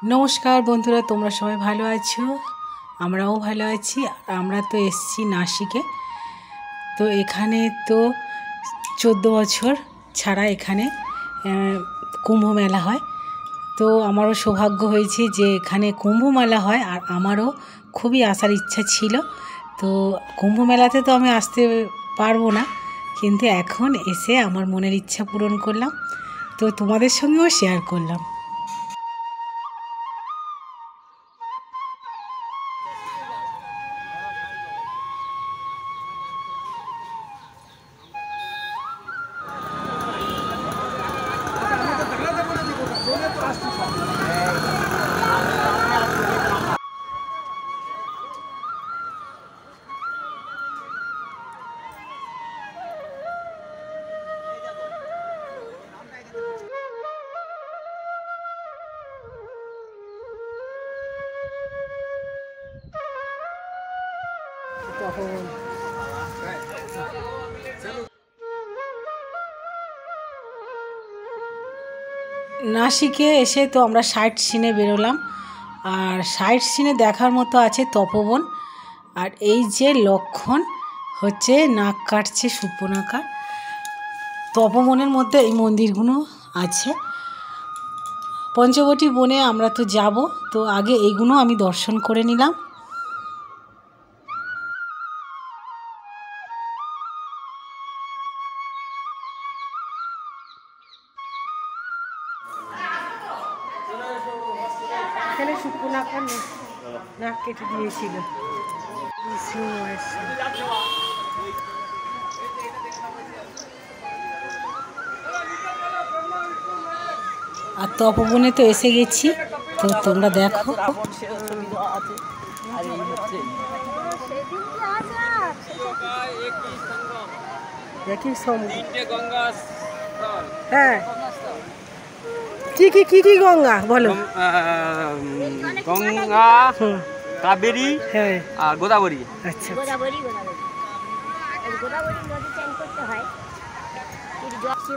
নমস্কার বন্ধুরা, তোমরা সবাই ভালো আছো? আমরাও ভালো আছি। আমরা তো এসেছি নাসিকে। তো এখানে তো 14 বছর ছাড়া এখানে কুম্ভ মেলা হয়। তো আমারও সৌভাগ্য হয়েছে যে এখানে কুম্ভ মেলা হয়, আর আমারও খুবই আসার ইচ্ছা ছিল। তো কুম্ভ মেলাতে তো আমি আসতে পারবো না, কিন্তু এখন এসে আমার মনের ইচ্ছা পূরণ করলাম। তো তোমাদের সঙ্গেও শেয়ার করলাম। নাসিকে এসে তো আমরা সাইট সিনে বেরোলাম, আর সাইট সিনে দেখার মতো আছে তপবন। আর এই যে লক্ষণ হচ্ছে নাক কাটছে সুপর্ণাকা। তপবনের মধ্যে এই মন্দিরগুলো আছে। পঞ্চবটী বনে আমরা তো যাব, তো আগে এইগুলো আমি দর্শন করে নিলাম। এখানে সুপর্ণাকার নাক কেটে দিয়েছিল বিষ্ণু মহেশ্বর। আর তপবনে তো এসে গেছি, তো তোমরা দেখো। হ্যাঁ, কি কি কি কি গঙ্গা বলো? গঙ্গা, কাবেরী, হ্যাঁ, আর গোদাবরী। আচ্ছা,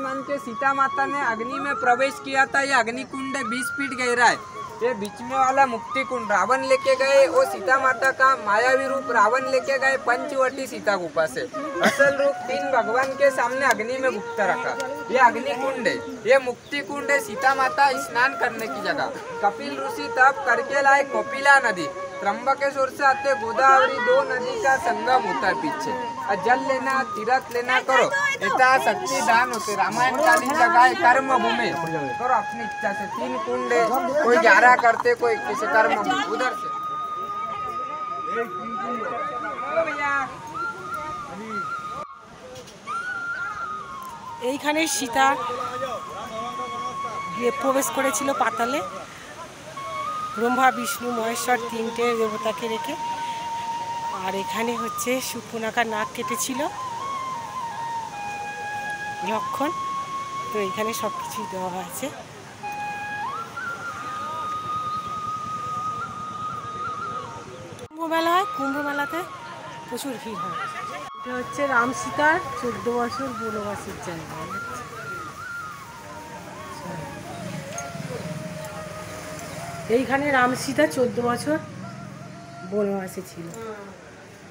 मान के सीता माता ने अग्नि में प्रवेश किया था। ये अग्नि कुंड 20 फीट गहरा है। ये बीच में वाला मुक्ति कुंड रावण लेके गए, वो सीता माता का मायावी रूप रावण लेके गए पंचवटी सीता गुफा से। असल रूप 3 भगवान के सामने अग्नि में गुप्त रखा। ये अग्नि कुंड है, ये मुक्ति कुंड है। सीता माता स्नान करने की जगह। कपिल ऋषि तप करके लाए कपिला नदी। त्र्यंबकेश्वर से आते गोदावरी, 2 नदी का संगम होता है पीछे। और जल लेना, तीर्थ लेना करो, इतना शक्ति दान होते। रामायण कालीन जगह है, कर्म भूमि करो अपनी इच्छा से। 3 कुंड है, कोई 11 करते, कोई किसी कर्म उधर से। এইখানে সীতা প্রবেশ করেছিল পাতালে, ব্রহ্মা বিষ্ণু মহেশ্বর 3টে দেবতাকে রেখে। আর এখানে হচ্ছে সুপর্ণাকার নাক কেটেছিল লক্ষণ। তো এখানে সব কিছুই দেওয়া আছে। কুম্ভ মেলা হয়, কুম্ভ মেলাতে প্রচুর ভিড় হয়। এটা হচ্ছে রাম সীতার 14 বছর বনবাসের জায়গা। এইখানে রাম সীতা 14 বছর বনবাসে ছিল।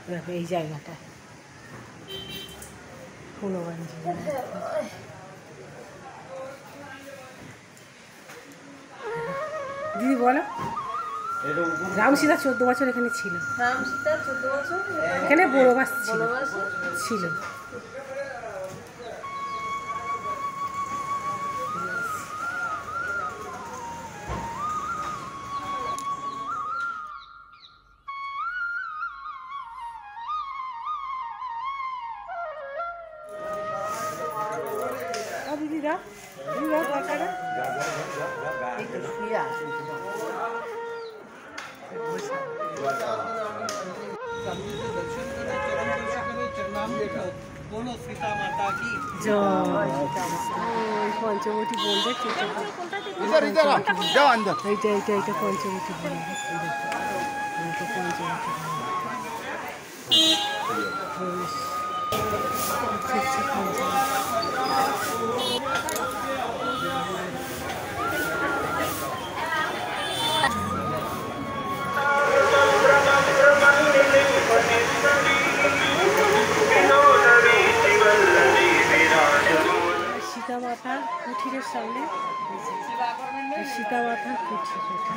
দেখো এই জায়গাটা হনুমান। দিদি বলো, রাম সীতা 14 বছর এখানে ছিল। রাম সীতা 14 বছর এখানে বনবাস ছিল। দিদিরা দিদিরা বাচ্চারা পঞ্চবটী বলবে এইটা এইটা এইটা পঞ্চবটী বলবে। পঞ্চবটী মাতার কুঠিরের সামনে, সীতা মাতার কুঠির এটা।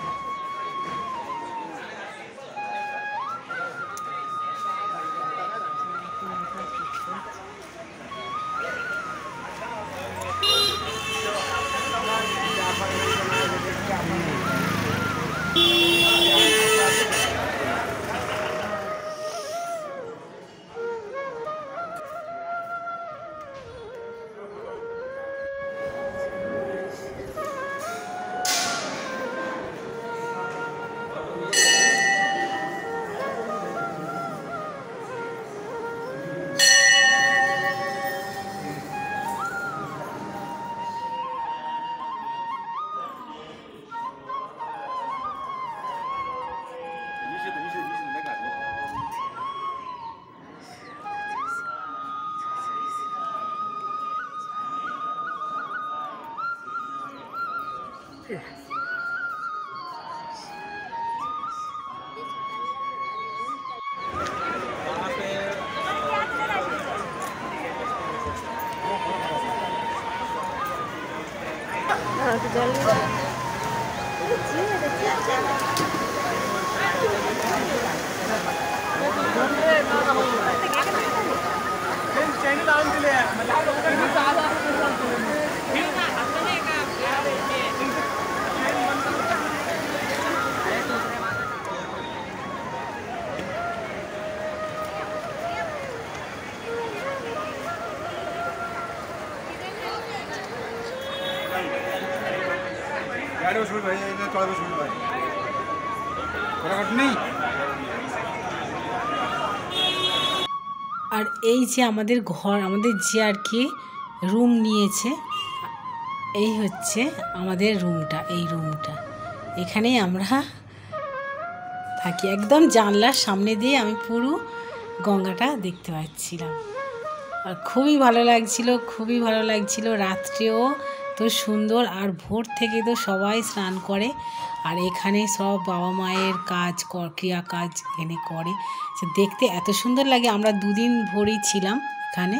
আর এই যে আমাদের ঘর, আমাদের যে আর কি রুম নিয়েছে, এই হচ্ছে আমাদের রুমটা। এই রুমটা এখানেই আমরা থাকি। একদম জানলার সামনে দিয়ে আমি পুরো গঙ্গাটা দেখতে পাচ্ছিলাম, আর খুবই ভালো লাগছিল, খুবই ভালো লাগছিল। রাত্রেও তো সুন্দর, আর ভোর থেকে তো সবাই স্নান করে, আর এখানে সব বাবা মায়ের কাজ ক্রিয়া কাজ এখানে করে, দেখতে এত সুন্দর লাগে। আমরা 2 দিন ভোরই ছিলাম এখানে।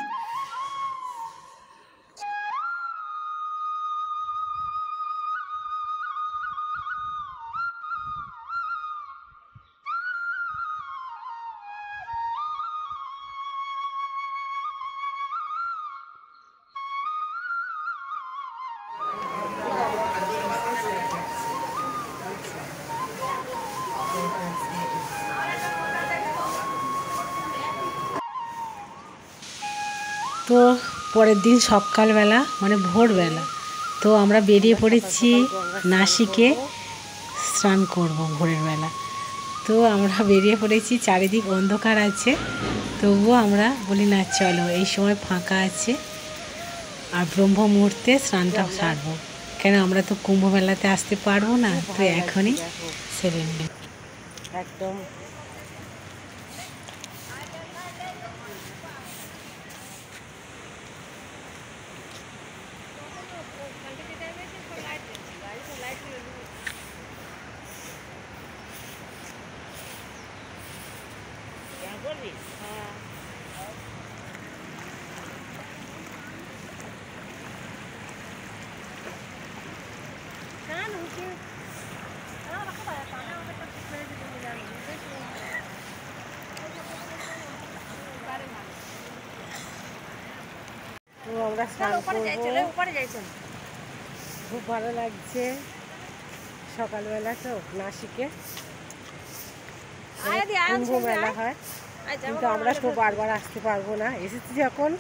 তো পরের দিন সকালবেলা মানে ভোরবেলা তো আমরা বেরিয়ে পড়েছি নাসিকে স্নান করব ভোরের বেলা। তো আমরা বেরিয়ে পড়েছি, চারিদিক অন্ধকার আছে, তবুও আমরা বলি না চলো, এই সময় ফাঁকা আছে আর ব্রহ্ম মুহূর্তে স্নানটা সারবো, কেন আমরা তো কুম্ভ মেলাতে আসতে পারবো না, তো এখনই সেরে নিই একদম। তো আমরা স্নান করবো, খুব ভালো লাগছে। সকালবেলা তো নাসিকে কুম্ভ মেলা হয়, কিন্তু আমরা তো বারবার আসতে পারবো না, এসেছি যখন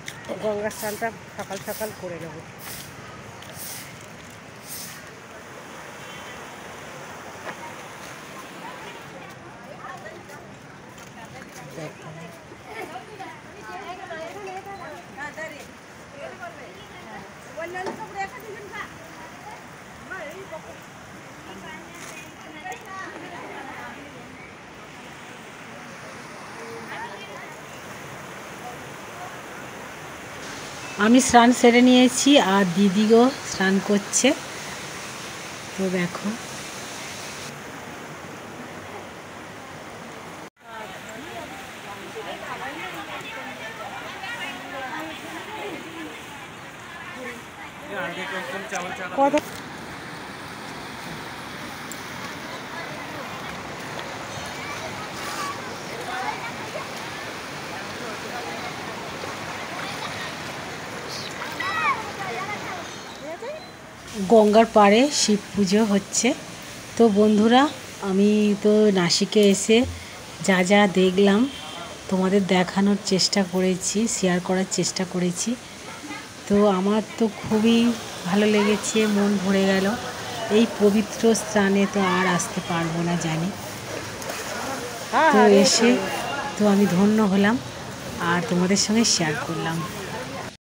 গঙ্গা স্নানটা সকাল সকাল করে নেবো। আমি স্নান সেরে নিয়েছি, আর দিদিও স্নান করছে। তো দেখো কত গঙ্গার পাড়ে শিব পুজো হচ্ছে। তো বন্ধুরা, আমি তো নাসিকে এসে যা যা দেখলাম তোমাদের দেখানোর চেষ্টা করেছি, শেয়ার করার চেষ্টা করেছি। তো আমার তো খুবই ভালো লেগেছে, মন ভরে গেল। এই পবিত্র স্থানে তো আর আসতে পারবো না জানি, তো এসে তো আমি ধন্য হলাম আর তোমাদের সঙ্গে শেয়ার করলাম।